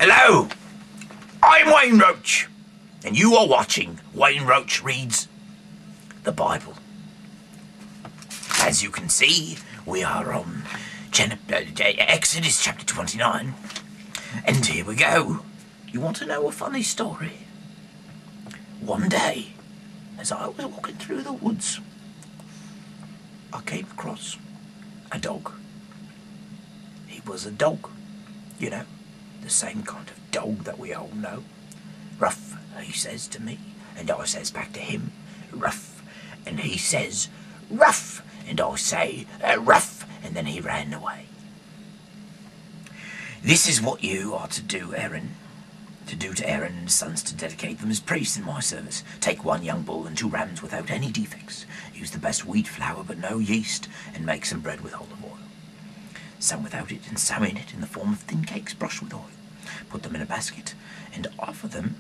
Hello, I'm Wayne Roach, and you are watching Wayne Roach Reads the Bible. As you can see, we are on Exodus chapter 29, and here we go. You want to know a funny story? One day, as I was walking through the woods, I came across a dog. He was a dog, you know, the same kind of dog that we all know. Ruff, he says to me, and I says back to him, ruff, and he says, ruff, and I say, ruff, and then he ran away. This is what you are to do, Aaron. To do to Aaron and his sons to dedicate them as priests in my service. Take 1 young bull and 2 rams without any defects. Use the best wheat flour but no yeast, and make some bread with olive oil. Some without it, and some in it in the form of thin cakes brushed with oil. Put them in a basket, and offer them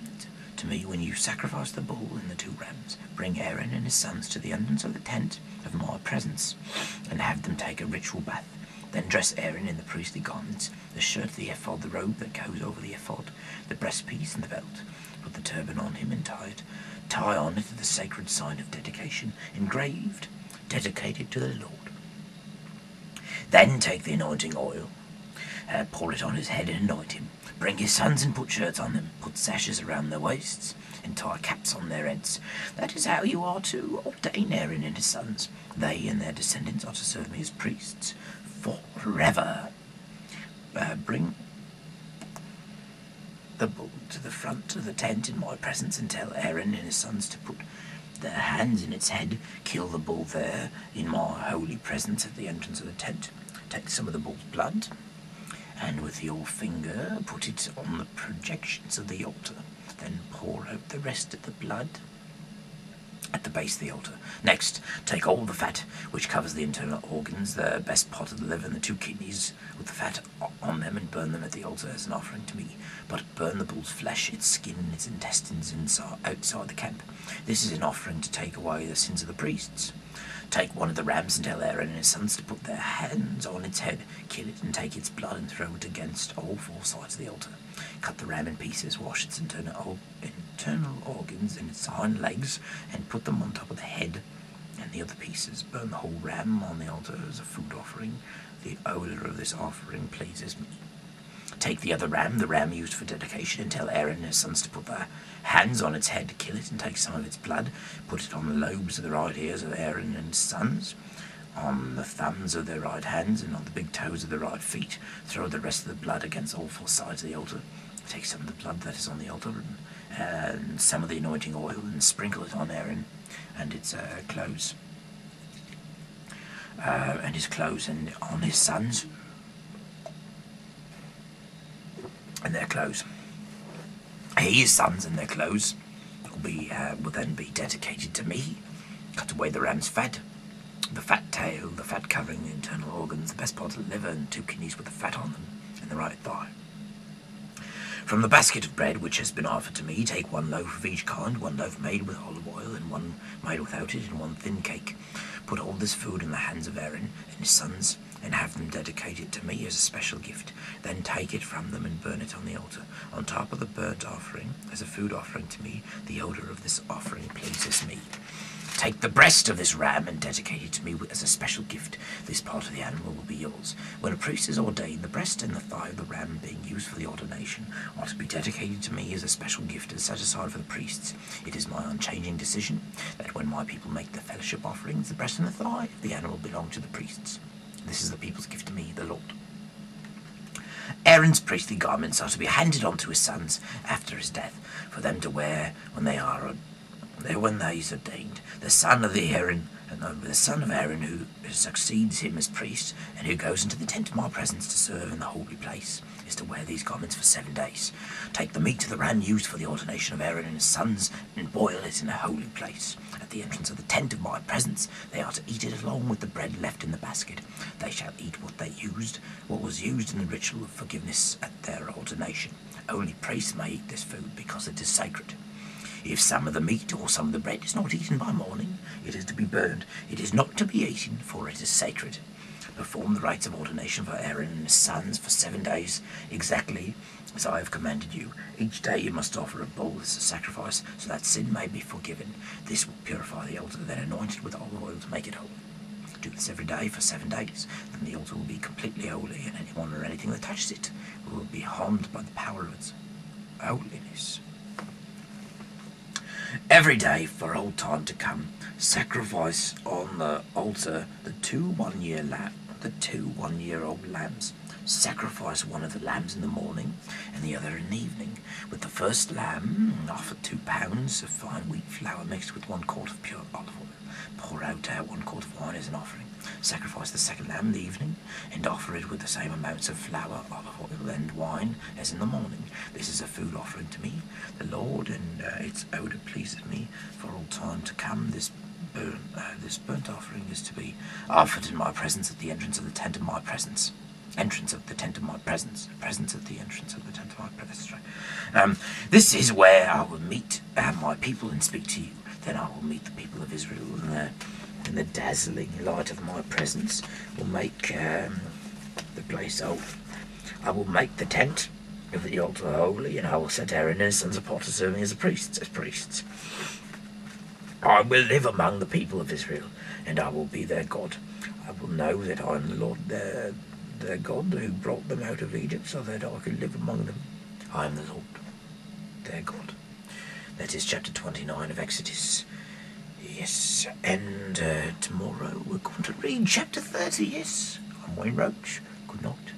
to me when you sacrifice the bull and the 2 rams. Bring Aaron and his sons to the entrance of the tent of my presence, and have them take a ritual bath. Then dress Aaron in the priestly garments, the shirt, the ephod, the robe that goes over the ephod, the breastpiece and the belt. Put the turban on him and tie it. Tie on it the sacred sign of dedication, engraved, dedicated to the Lord. Then take the anointing oil, pour it on his head and anoint him. Bring his sons and put shirts on them, put sashes around their waists, and tie caps on their heads. That is how you are to ordain Aaron and his sons. They and their descendants are to serve me as priests forever. Bring the bull to the front of the tent in my presence and tell Aaron and his sons to put their hands in its head. Kill the bull there in my holy presence at the entrance of the tent. Take some of the bull's blood, and with your finger put it on the projections of the altar. Then pour out the rest of the blood at the base of the altar. Next, take all the fat which covers the internal organs, the best part of the liver and the 2 kidneys with the fat on them, and burn them at the altar as an offering to me. But burn the bull's flesh, its skin, its intestines outside the camp. This is an offering to take away the sins of the priests. Take 1 of the rams and tell Aaron and his sons to put their hands on its head, kill it, and take its blood and throw it against all 4 sides of the altar. Cut the ram in pieces, wash its internal organs and its hind legs, and put them on top of the head and the other pieces. Burn the whole ram on the altar as a food offering. The odor of this offering pleases me. Take the other ram, the ram used for dedication, and tell Aaron and his sons to put their hands on its head, kill it, and take some of its blood. Put it on the lobes of the right ears of Aaron and his sons, on the thumbs of their right hands, and on the big toes of their right feet. Throw the rest of the blood against all 4 sides of the altar. Take some of the blood that is on the altar and some of the anointing oil, and sprinkle it on Aaron and its clothes, and on his sons and their clothes. His sons and their clothes will then be dedicated to me. Cut away the ram's fat, the fat tail, the fat covering the internal organs, the best part of the liver, and 2 kidneys with the fat on them, and the right thigh. From the basket of bread which has been offered to me, take 1 loaf of each kind, 1 loaf made with olive oil, and 1 made without it, and 1 thin cake. Put all this food in the hands of Aaron and his sons, and have them dedicate it to me as a special gift. Then take it from them and burn it on the altar, on top of the burnt offering, as a food offering to me. The odor of this offering pleases me. Take the breast of this ram and dedicate it to me as a special gift. This part of the animal will be yours. When a priest is ordained, the breast and the thigh of the ram being used for the ordination are to be dedicated to me as a special gift and set aside for the priests. It is my unchanging decision that when my people make the fellowship offerings, the breast and the thigh of the animal belong to the priests. This is the people's gift to me, the Lord. Aaron's priestly garments are to be handed on to his sons after his death, for them to wear when they is ordained. The son of Aaron who succeeds him as priest, and who goes into the tent of my presence to serve in the holy place, is to wear these garments for 7 days. Take the meat of the ram used for the ordination of Aaron and his sons, and boil it in a holy place. At the entrance of the tent of my presence, they are to eat it along with the bread left in the basket. They shall eat what was used in the ritual of forgiveness at their ordination. Only priests may eat this food because it is sacred. If some of the meat or some of the bread is not eaten by morning, it is to be burned. It is not to be eaten, for it is sacred. Perform the rites of ordination for Aaron and his sons for 7 days, exactly as I have commanded you. Each day you must offer a bull as a sacrifice, so that sin may be forgiven. This will purify the altar, then anoint it with olive oil to make it holy. Do this every day for 7 days, then the altar will be completely holy, and anyone or anything that touches it will be harmed by the power of its holiness. Every day for all time to come, sacrifice on the altar the 2 one-year-old lambs. Sacrifice one of the lambs in the morning and the other in the evening. With the first lamb, offer 2 pounds of fine wheat flour mixed with 1 quart of pure olive oil. Pour out 1 quart of wine as an offering. Sacrifice the second lamb in the evening and offer it with the same amounts of flour, olive oil, and wine as in the morning. This is a food offering to me, the Lord, and its odour pleases me for all time to come. This burnt offering is to be offered in my presence at the entrance of the tent of my presence. Entrance of the tent of my presence. Presence at the entrance of the tent of my presence. This is where I will meet my people and speak to you. Then I will meet the people of Israel, and the dazzling light of my presence will make the place holy. I will make the tent of the altar holy, and I will set Aaron and his sons apart to serve me as priests. I will live among the people of Israel, and I will be their God. I will know that I am the Lord their God who brought them out of Egypt, so that I could live among them. I am the Lord their God. That is chapter 29 of Exodus. Yes, and tomorrow we're going to read chapter 30, yes. I'm Roach. Good night.